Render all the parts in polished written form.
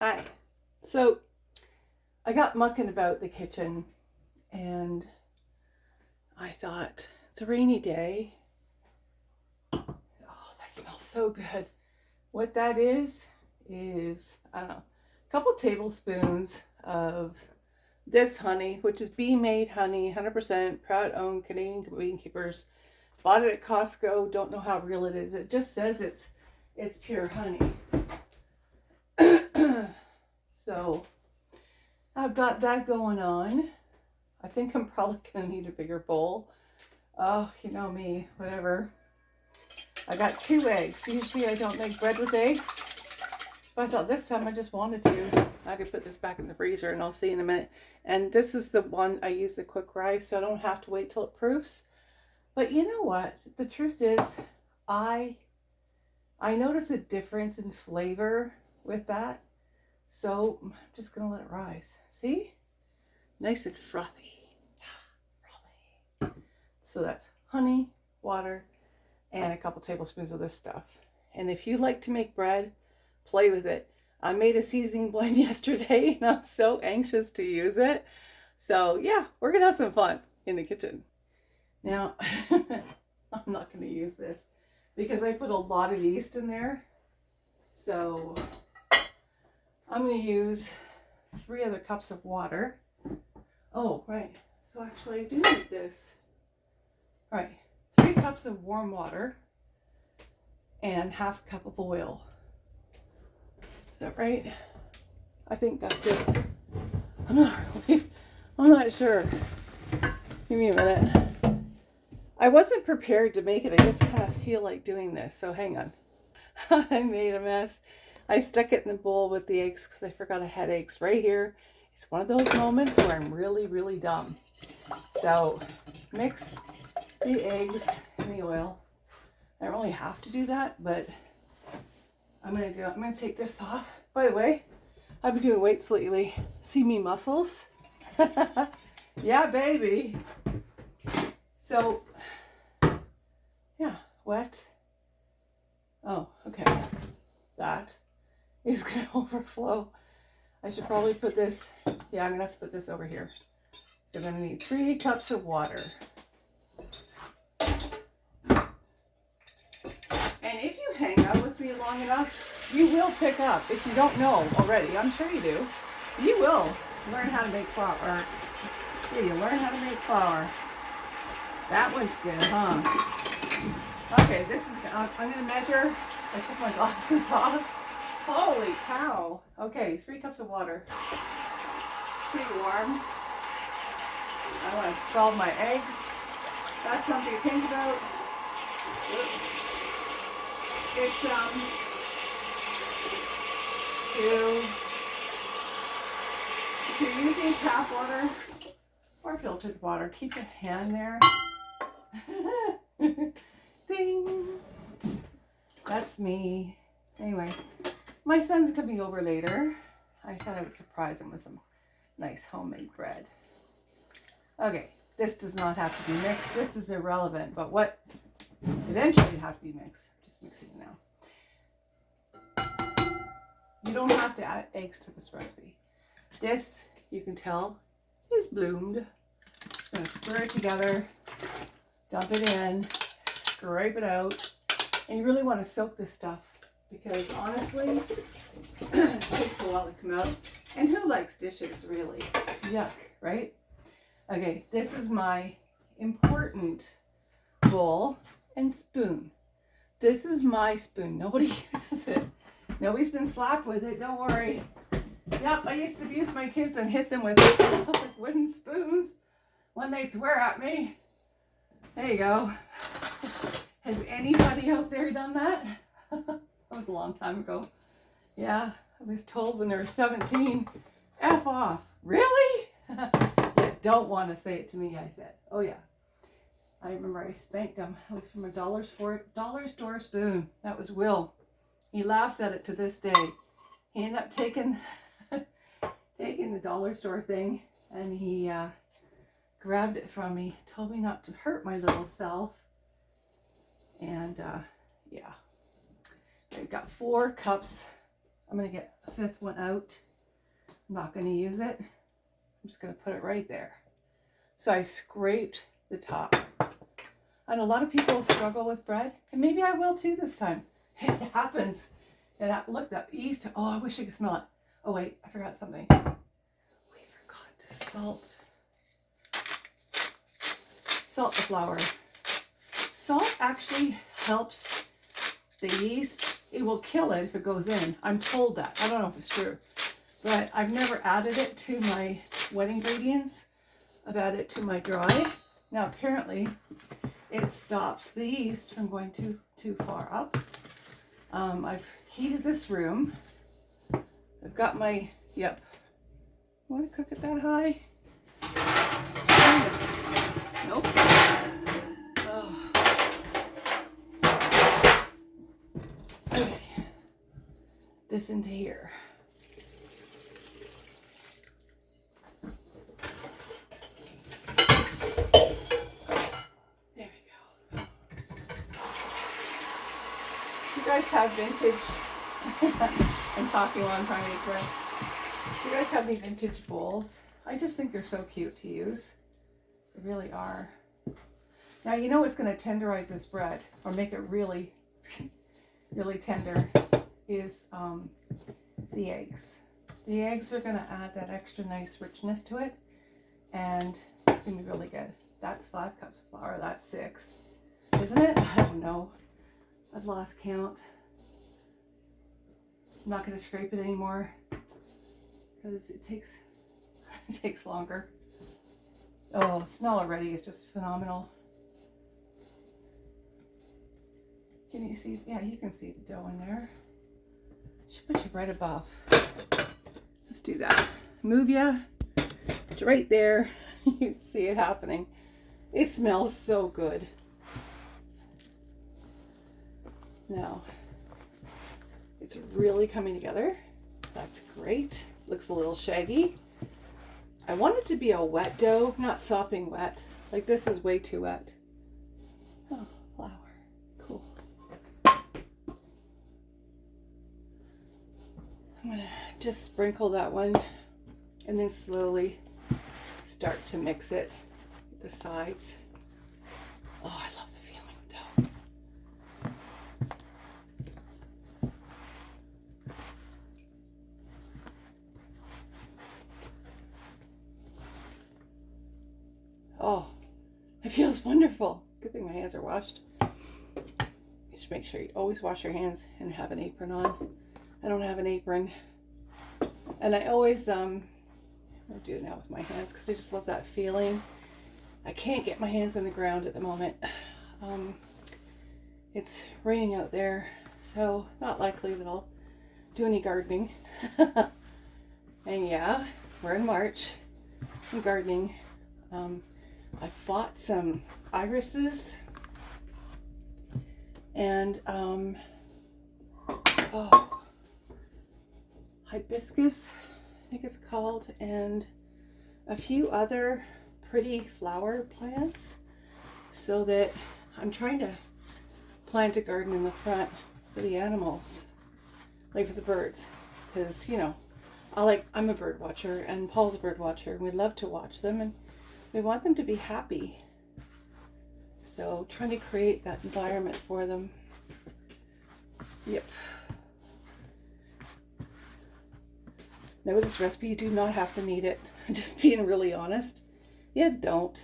Hi. So I got mucking about the kitchen and I thought it's a rainy day. Oh, that smells so good. What that is, I don't know, a couple tablespoons of this honey, which is bee made honey, 100% proud owned Canadian beekeepers. Bought it at Costco. Don't know how real it is. It just says it's pure honey. So I've got that going on. I think I'm probably going to need a bigger bowl. Oh, you know me, whatever. I got 2 eggs. Usually I don't make bread with eggs. But I thought this time I just wanted to. I could put this back in the freezer and I'll see in a minute. And this is the one I use the quick rise so I don't have to wait till it proofs. But you know what? The truth is I notice a difference in flavor with that. So I'm just going to let it rise. See? Nice and frothy. So that's honey, water, and a couple tablespoons of this stuff. And if you like to make bread, play with it. I made a seasoning blend yesterday and I'm so anxious to use it. So yeah, we're gonna have some fun in the kitchen. Now, I'm not gonna use this because I put a lot of yeast in there. So I'm gonna use 3 other cups of water. Oh, right. So actually I do need this. All right, 3 cups of warm water and half a cup of oil. Is that right? I think that's it. I'm not sure. Give me a minute. I wasn't prepared to make it. I just kind of feel like doing this. So hang on. I made a mess. I stuck it in the bowl with the eggs because I forgot I had eggs right here. It's one of those moments where I'm really, really dumb. So mix the eggs and the oil. I don't really have to do that, but I'm going to do it. I'm going to take this off. By the way, I've been doing weights lately. See me muscles? Yeah, baby. So, yeah, wet. Oh, okay. That is going to overflow. I should probably put this, yeah, I'm going to have to put this over here. So I'm going to need 3 cups of water. And if you hang out with me long enough, you will pick up. If you don't know already, I'm sure you do. You will learn how to make flour. Yeah, you learn how to make flour. That one's good, huh? Okay, this is, I'm going to measure. I took my glasses off. Holy cow. Okay, 3 cups of water. Pretty warm. I want to scald my eggs. That's something to think about. It's, if you're using tap water or filtered water, keep your hand there. Ding! That's me. Anyway, my son's coming over later. I thought I would surprise him with some nice homemade bread. Okay, this does not have to be mixed. This is irrelevant, but what eventually have to be mixed. I'm just mixing it now. You don't have to add eggs to this recipe. This, you can tell, is bloomed. I'm going to stir it together, dump it in, scrape it out. And you really want to soak this stuff because honestly, it takes a while to come out. And who likes dishes, really? Yuck, right? Okay, this is my important bowl and spoon. This is my spoon. Nobody uses it. Nobody's been slapped with it, don't worry. Yep, I used to abuse my kids and hit them with wooden spoons when they'd swear at me. There you go. Has anybody out there done that? That was a long time ago. Yeah, I was told when they were 17, F off. Really? You don't want to say it to me, I said. Oh yeah. I remember I spanked him. It was from a dollar store spoon. That was Will. He laughs at it to this day. He ended up taking the dollar store thing and he grabbed it from me, told me not to hurt my little self. And yeah, I've got 4 cups I'm going to get a 5th one out. I'm not going to use it. I'm just going to put it right there. So I scraped the top. And a lot of people struggle with bread, and maybe I will too this time. It happens. And look, that yeast. Oh, I wish I could smell it. Oh wait, I forgot something. We forgot to salt the flour. Salt actually helps the yeast. It will kill it if it goes in. I'm told that. I don't know if it's true, but I've never added it to my wet ingredients. I've added it to my dry. Now apparently it stops the yeast from going too far up. I've heated this room. I've got my, yep. Want to cook it that high? Nope. Oh. Okay. This into here. There we go. You guys have vintage. I'm talking while I'm trying to make bread. Do you guys have any vintage bowls? I just think they're so cute to use. They really are. Now you know what's going to tenderize this bread or make it really, really tender is the eggs. The eggs are going to add that extra nice richness to it, and it's going to be really good. That's 5 cups of flour. That's 6, isn't it? I don't know. I've lost count. I'm not going to scrape it anymore because it takes longer. Oh, smell already is just phenomenal. Can you see? Yeah, you can see the dough in there. Should put you right above. Let's do that. Move ya. It's right there. You can see it happening. It smells so good. Now, it's really coming together. That's great. Looks a little shaggy. I want it to be a wet dough, not sopping wet. Like this is way too wet. Oh, flour. Cool. I'm gonna just sprinkle that one and then slowly start to mix it with the sides. Oh, I love the feeling of dough. Oh, it feels wonderful. Good thing my hands are washed. You should make sure you always wash your hands and have an apron on. I don't have an apron. And I always, I'll do it now with my hands because I just love that feeling. I can't get my hands in the ground at the moment. It's raining out there, so not likely that I'll do any gardening. And yeah, we're in March, some gardening. I bought some irises and hibiscus, I think it's called, and a few other pretty flower plants, so that I'm trying to plant a garden in the front for the animals, like for the birds, because you know I'm a bird watcher and Paul's a bird watcher, and we love to watch them and we want them to be happy. So trying to create that environment for them. Yep. Now with this recipe, you do not have to knead it. I'm just being really honest. You don't.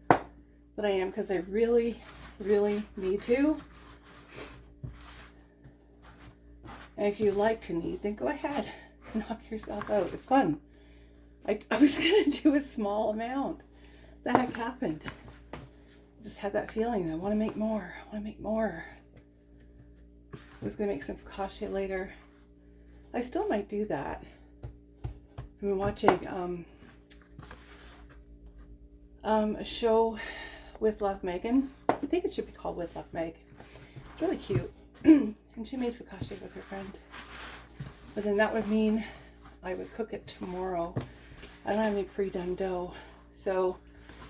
But I am, because I really, really need to. And if you like to knead, then go ahead. Knock yourself out. It's fun. I was going to do a small amount. What the heck happened? I just had that feeling that I want to make more. I want to make more. I was going to make some focaccia later. I still might do that. I've been watching a show with Love Megan. I think it should be called With Love Meg. It's really cute. And she made focaccia with her friend. But then that would mean I would cook it tomorrow. I don't have any pre-done dough. So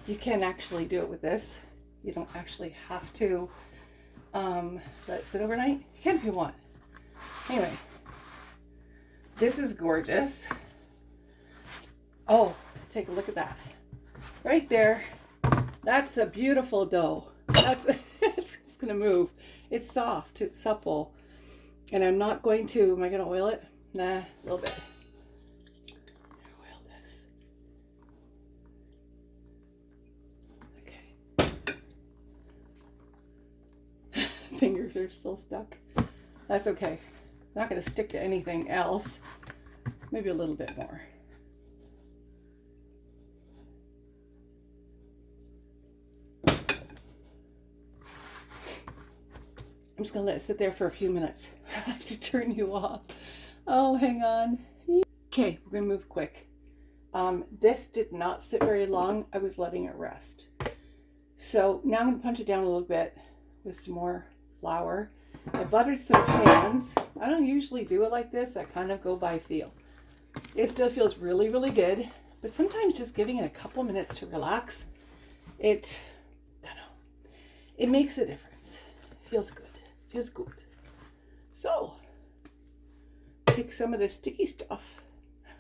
you can actually do it with this. You don't actually have to let it sit overnight. You can if you want. Anyway, This is gorgeous. Oh, take a look at that. Right there. That's a beautiful dough. That's it's gonna move. It's soft, it's supple. And I'm not going to, am I gonna oil it? Nah, a little bit. Oil this. Okay. Fingers are still stuck. That's okay. It's not gonna stick to anything else. Maybe a little bit more. I'm just gonna let it sit there for a few minutes. I have to turn you off. Oh, hang on. Okay, we're gonna move quick. This did not sit very long. I was letting it rest. So now I'm gonna punch it down a little bit with some more flour. I buttered some pans. I don't usually do it like this. I kind of go by feel. It still feels really, really good, but sometimes just giving it a couple minutes to relax, I don't know, it makes a difference. It feels good. Feels good. So, take some of the sticky stuff.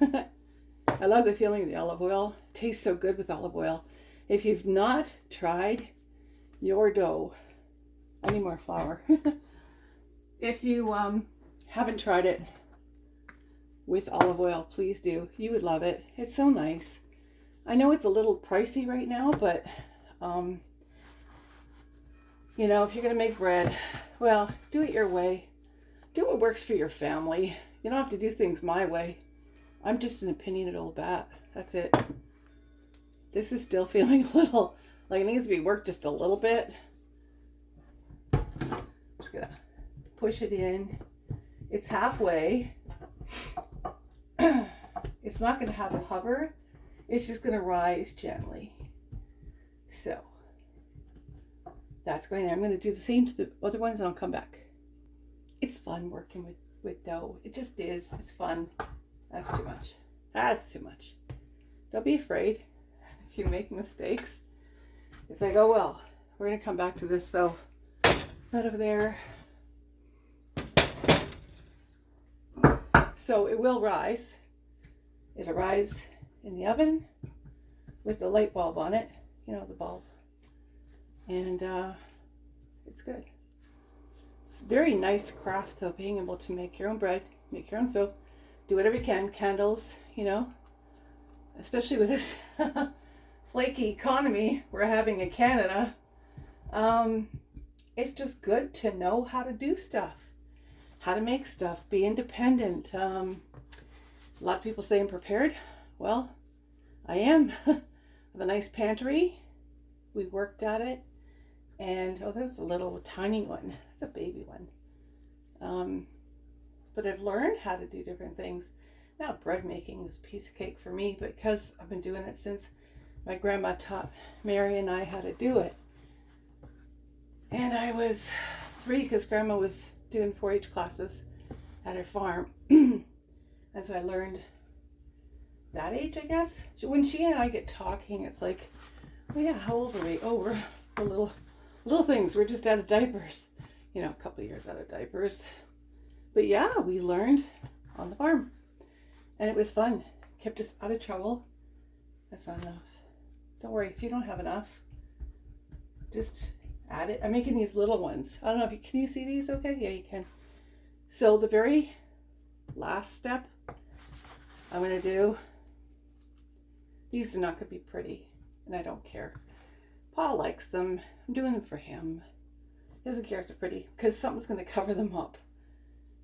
I love the feeling of the olive oil. It tastes so good with olive oil. If you've not tried your dough, I need more flour. If you haven't tried it with olive oil, please do. You would love it. It's so nice. I know it's a little pricey right now, but you know, if you're going to make bread, well, do it your way. Do what works for your family. You don't have to do things my way. I'm just an opinionated old bat. That's it. This is still feeling a little like it needs to be worked just a little bit. Just going to push it in. It's halfway. It's not going to have a hover. It's just going to rise gently. So that's going there. I'm going to do the same to the other ones and I'll come back. It's fun working with dough. It just is. It's fun. That's too much. That's too much. Don't be afraid if you make mistakes. It's like, oh well, we're going to come back to this. So that over there. So it will rise. It'll rise in the oven with the light bulb on it. You know, the bulb. And it's good. It's very nice craft though, being able to make your own bread, make your own soap, do whatever you can, candles, you know, especially with this flaky economy we're having in Canada. It's just good to know how to do stuff, how to make stuff, be independent. A lot of people say I'm prepared. Well, I am. I have a nice pantry. We worked at it. And, oh, there's a little tiny one. It's a baby one. But I've learned how to do different things. Now, bread making is a piece of cake for me because I've been doing it since my grandma taught Mary and I how to do it. And I was 3 because grandma was doing 4-H classes at her farm. And so I learned that age, I guess. When she and I get talking, it's like, oh yeah, how old are we? Oh, we're little things. We're just out of diapers. You know, a couple of years out of diapers. But yeah, we learned on the farm. And it was fun. Kept us out of trouble. That's not enough. Don't worry, if you don't have enough, just add it. I'm making these little ones. I don't know if you, can you see these okay? Yeah, you can. So the very last step I'm going to do, these are not going to be pretty, and I don't care. Paul likes them. I'm doing them for him. He doesn't care if they're pretty because something's going to cover them up.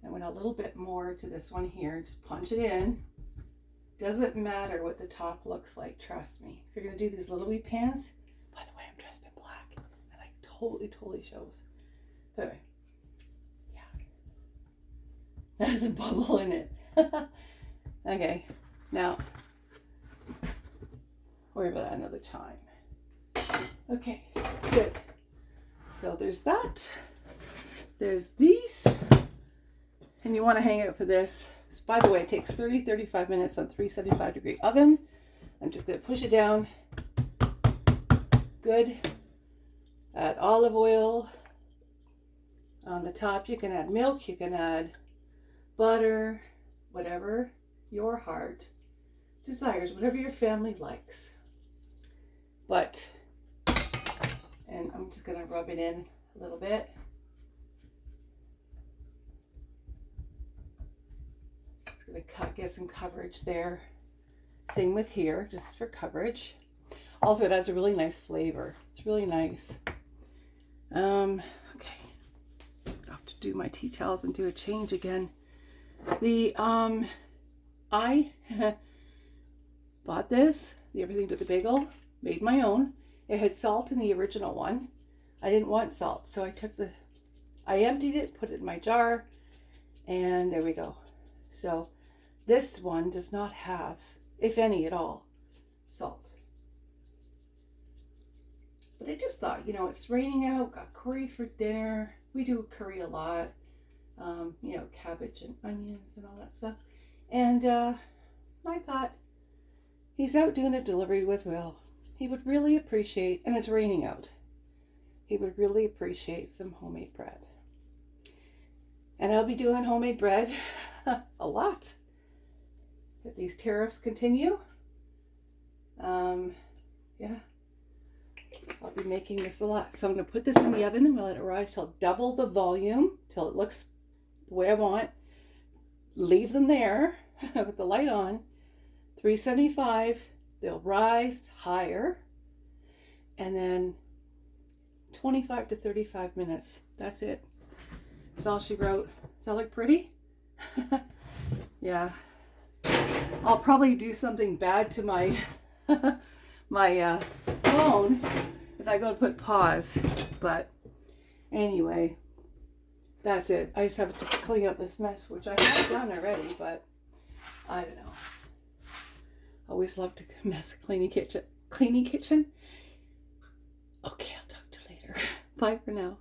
I went a little bit more to this one here. Just punch it in. Doesn't matter what the top looks like. Trust me. If you're going to do these little wee pans, by the way, I'm dressed in black. And I totally shows. But anyway, yeah. There's a bubble in it. Okay. Now, worry about that another time. Okay, good. So there's that. There's these. And you want to hang it for this. So by the way, it takes 30-35 minutes on 375-degree oven. I'm just going to push it down. Good. Add olive oil on the top. You can add milk. You can add butter, whatever your heart desires, whatever your family likes. But, and I'm just going to rub it in a little bit. Just going to get some coverage there. Same with here, just for coverage. Also, it has a really nice flavor. It's really nice. Okay. I have to do my tea towels and do a change again. I bought this, the Everything But the Bagel, made my own. It had salt in the original one. I didn't want salt, so I emptied it, put it in my jar, and there we go. So this one does not have, if any at all, salt. But I just thought, it's raining out, got curry for dinner. We do curry a lot. Cabbage and onions and all that stuff. And I thought, he's out doing a delivery with Will. He would really appreciate, and it's raining out, he would really appreciate some homemade bread. And I'll be doing homemade bread a lot if these tariffs continue. Yeah, I'll be making this a lot. So I'm going to put this in the oven and we'll let it rise till double the volume, till it looks the way I want. Leave them there with the light on. 375. They'll rise higher. And then 25 to 35 minutes. That's it. That's all she wrote. Does that look pretty? Yeah. I'll probably do something bad to my my phone if I go to put pause. But anyway, that's it. I just have to clean up this mess, which I have done already, but I don't know. Always love to mess cleaning kitchen. Okay, I'll talk to you later. Bye for now.